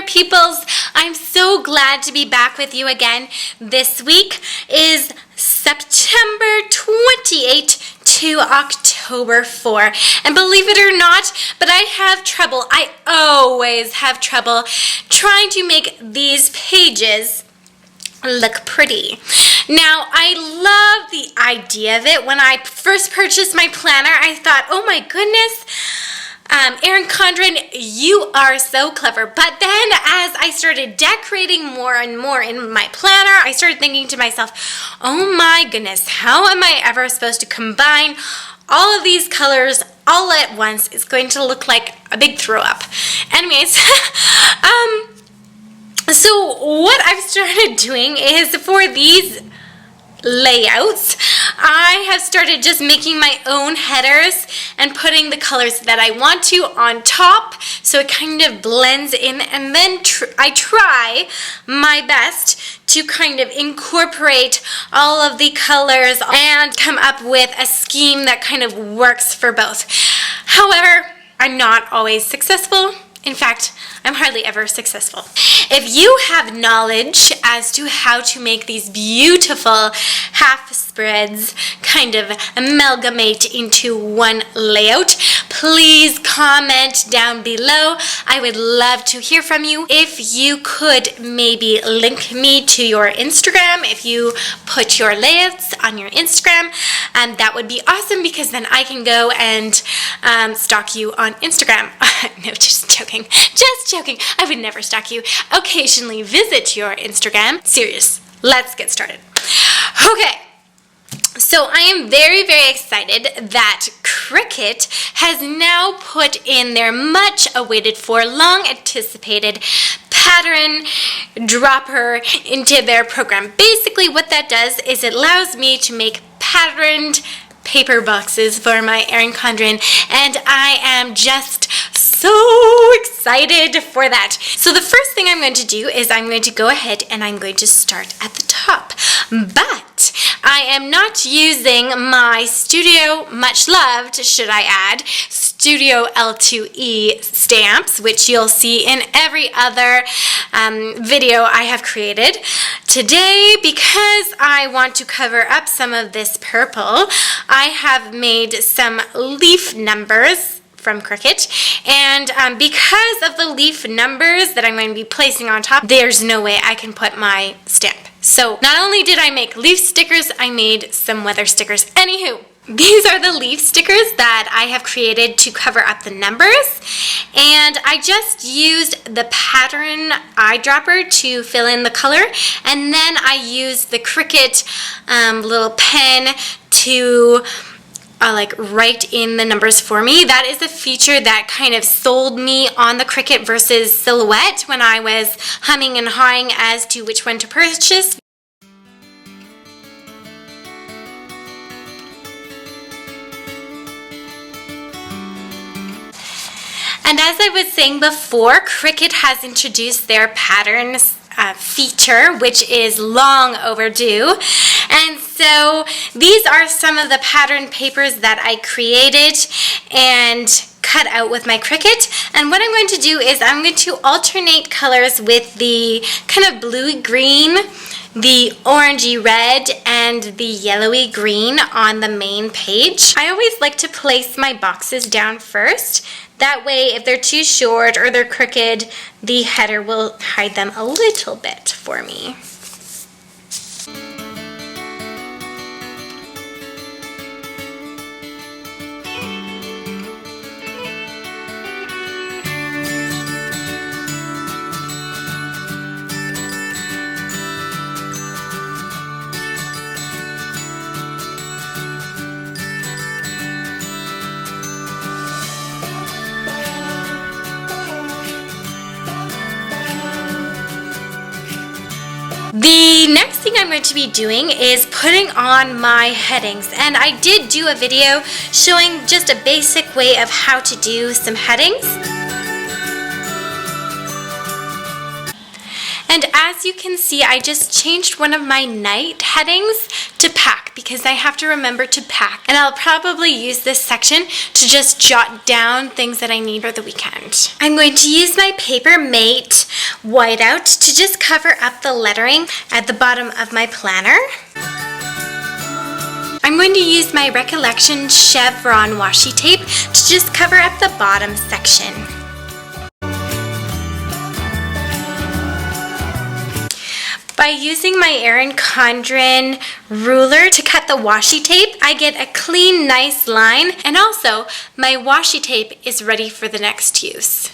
peoples. I'm so glad to be back with you again. This week is September 28 to October 4. And believe it or not, but I have trouble. I always have trouble trying to make these pages look pretty. Now, I love the idea of it. When I first purchased my planner, I thought, oh my goodness, Erin Condren, you are so clever. But then as I started decorating more and more in my planner, I started thinking to myself, oh my goodness, how am I ever supposed to combine all of these colors all at once? It's going to look like a big throw up. Anyways, so what I've started doing is for these layouts, I have started just making my own headers and putting the colors that I want to on top so it kind of blends in, and then I try my best to kind of incorporate all of the colors and come up with a scheme that kind of works for both. However, I'm not always successful. In fact, I'm hardly ever successful. If you have knowledge as to how to make these beautiful half spreads kind of amalgamate into one layout, please comment down below. I would love to hear from you. If you could maybe link me to your Instagram, if you put your layouts on your Instagram, that would be awesome, because then I can go and stalk you on Instagram. No, just joking. Just joking. I would never stalk you. Occasionally visit your Instagram. Serious. Let's get started. Okay. So I am very, very excited that Cricut has now put in their much awaited for, long anticipated pattern dropper into their program. Basically what that does is it allows me to make patterned paper boxes for my Erin Condren, and I am just so excited for that. So the first thing I'm going to do is I'm going to go ahead and I'm going to start at the top. But I am not using my Studio, much loved, should I add, Studio L2E stamps, which you'll see in every other video I have created. Today, because I want to cover up some of this purple, I have made some leaf numbers from Cricut, and because of the leaf numbers that I'm going to be placing on top, there's no way I can put my stamp. So not only did I make leaf stickers, I made some weather stickers. Anywho, these are the leaf stickers that I have created to cover up the numbers, and I just used the pattern eyedropper to fill in the color, and then I used the Cricut little pen to like write in the numbers for me. That is a feature that kind of sold me on the Cricut versus Silhouette when I was humming and hawing as to which one to purchase. And as I was saying before, Cricut has introduced their patterns feature, which is long overdue. And so these are some of the pattern papers that I created and cut out with my Cricut. And what I'm going to do is I'm going to alternate colors with the kind of bluey green, the orangey red, and the yellowy green on the main page. I always like to place my boxes down first. That way, if they're too short or they're crooked, the header will hide them a little bit for me. The next thing I'm going to be doing is putting on my headings, and I did do a video showing just a basic way of how to do some headings. And as you can see, I just changed one of my night headings to pack because I have to remember to pack. And I'll probably use this section to just jot down things that I need for the weekend. I'm going to use my Papermate whiteout to just cover up the lettering at the bottom of my planner. I'm going to use my Recollection Chevron washi tape to just cover up the bottom section. By using my Erin Condren ruler to cut the washi tape, I get a clean, nice line, and also my washi tape is ready for the next use.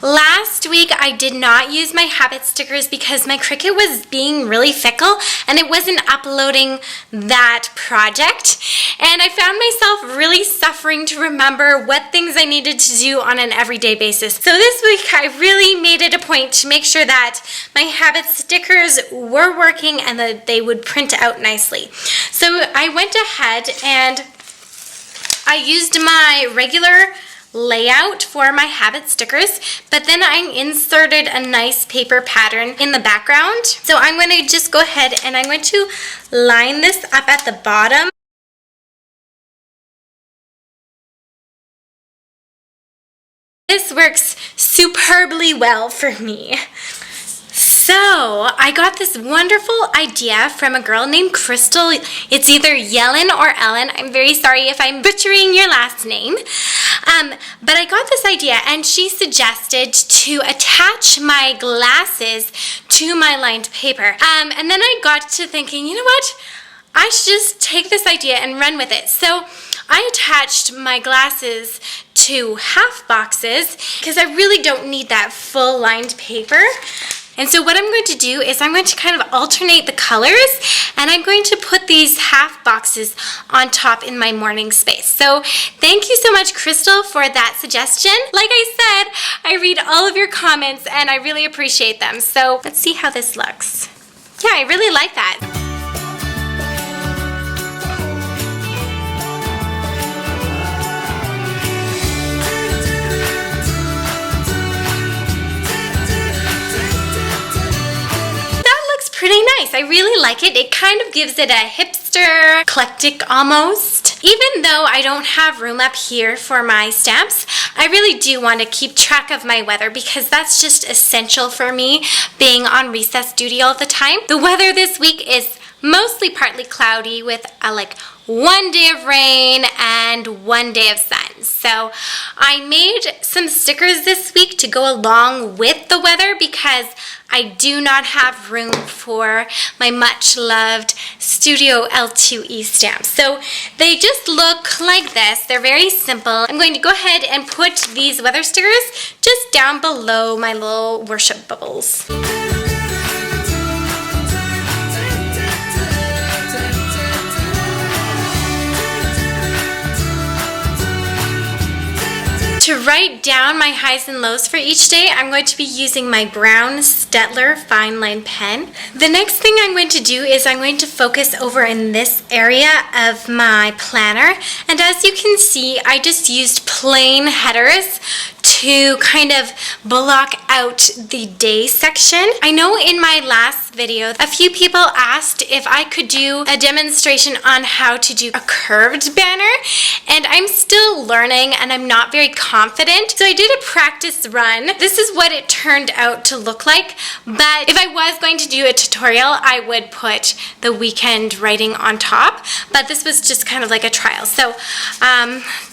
Last week I did not use my habit stickers because my Cricut was being really fickle and it wasn't uploading that project, and I found myself really suffering to remember what things I needed to do on an everyday basis. So this week I really made it a point to make sure that my habit stickers were working and that they would print out nicely. So I went ahead and I used my regular layout for my habit stickers, but then I inserted a nice paper pattern in the background. So I'm going to just go ahead and I'm going to line this up at the bottom. This works superbly well for me. So I got this wonderful idea from a girl named Crystal. It's either Yellen or Ellen. I'm very sorry if I'm butchering your last name. But I got this idea and she suggested to attach my glasses to my lined paper. And then I got to thinking, you know what? I should just take this idea and run with it. So I attached my glasses to half boxes because I really don't need that full lined paper. And so what I'm going to do is I'm going to kind of alternate the colors, and I'm going to put these half boxes on top in my morning space. So thank you so much, Crystal, for that suggestion. Like I said, I read all of your comments and I really appreciate them. So let's see how this looks. Yeah, I really like that. Pretty nice. I really like it. It kind of gives it a hipster, eclectic almost. Even though I don't have room up here for my stamps, I really do want to keep track of my weather because that's just essential for me being on recess duty all the time. The weather this week is mostly partly cloudy with like 1 day of rain and 1 day of sun. So I made some stickers this week to go along with the weather because I do not have room for my much loved Studio L2E stamps. So they just look like this. They're very simple. I'm going to go ahead and put these weather stickers just down below my little worship bubbles. To write down my highs and lows for each day, I'm going to be using my brown Staedtler fine line pen. The next thing I'm going to do is I'm going to focus over in this area of my planner. And as you can see, I just used plain headers to kind of block out the day section. I know in my last video, a few people asked if I could do a demonstration on how to do a curved banner, and I'm still learning and I'm not very confident. So I did a practice run. This is what it turned out to look like, but if I was going to do a tutorial, I would put the weekend writing on top, but this was just kind of like a trial. So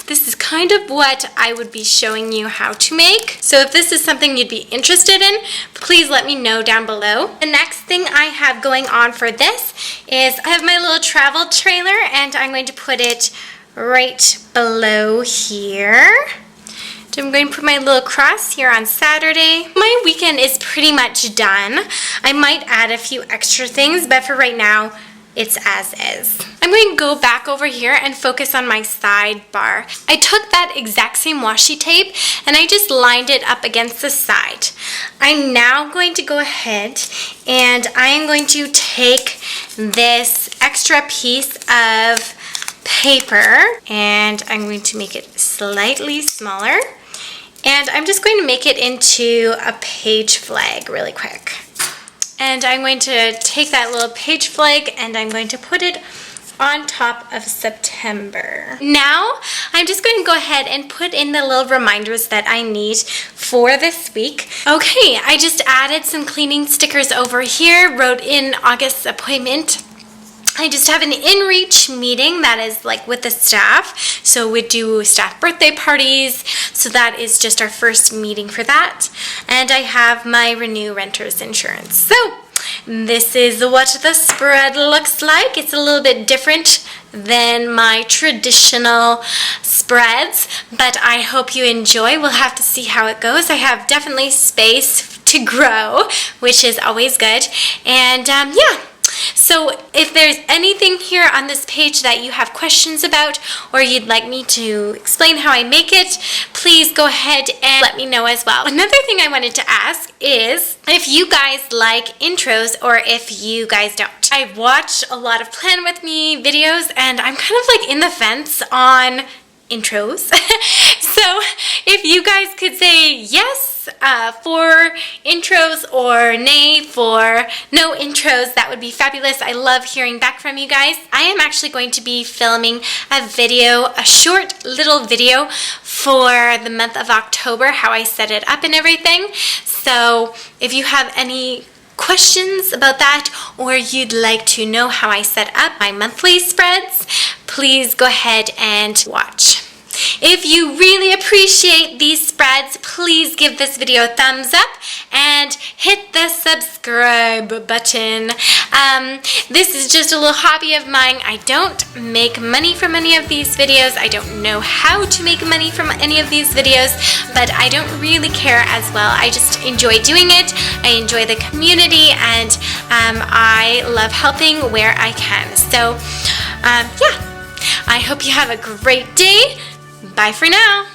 this is kind of what I would be showing you how to make. So if this is something you'd be interested in, please let me know down below. The next thing I have going on for this is I have my little travel trailer and I'm going to put it right below here. So I'm going to put my little cross here on Saturday. My weekend is pretty much done. I might add a few extra things, but for right now, it's as is. I'm going to go back over here and focus on my sidebar. I took that exact same washi tape and I just lined it up against the side. I'm now going to go ahead and I am going to take this extra piece of paper and I'm going to make it slightly smaller, and I'm just going to make it into a page flag really quick. And I'm going to take that little page flag and I'm going to put it on top of September. Now, I'm just going to go ahead and put in the little reminders that I need for this week. Okay, I just added some cleaning stickers over here, wrote in August's appointment. I just have an in-reach meeting that is like with the staff. So we do staff birthday parties. So that is just our first meeting for that. And I have my Renew Renters Insurance. So this is what the spread looks like. It's a little bit different than my traditional spreads, but I hope you enjoy. We'll have to see how it goes. I have definitely space to grow, which is always good. And yeah. So if there's anything here on this page that you have questions about or you'd like me to explain how I make it, please go ahead and let me know as well. Another thing I wanted to ask is if you guys like intros or if you guys don't. I've watched a lot of Plan With Me videos and I'm kind of like in the fence on intros. So if you guys could say yes for intros or nay for no intros, that would be fabulous. I love hearing back from you guys. I am actually going to be filming a video, a short little video for the month of October, how I set it up and everything. So if you have any questions about that or you'd like to know how I set up my monthly spreads, please go ahead and watch. If you really appreciate these spreads, please give this video a thumbs up and hit the subscribe button. This is just a little hobby of mine. I don't make money from any of these videos. I don't know how to make money from any of these videos, but I don't really care as well. I just enjoy doing it. I enjoy the community and I love helping where I can. So yeah, I hope you have a great day. Bye for now.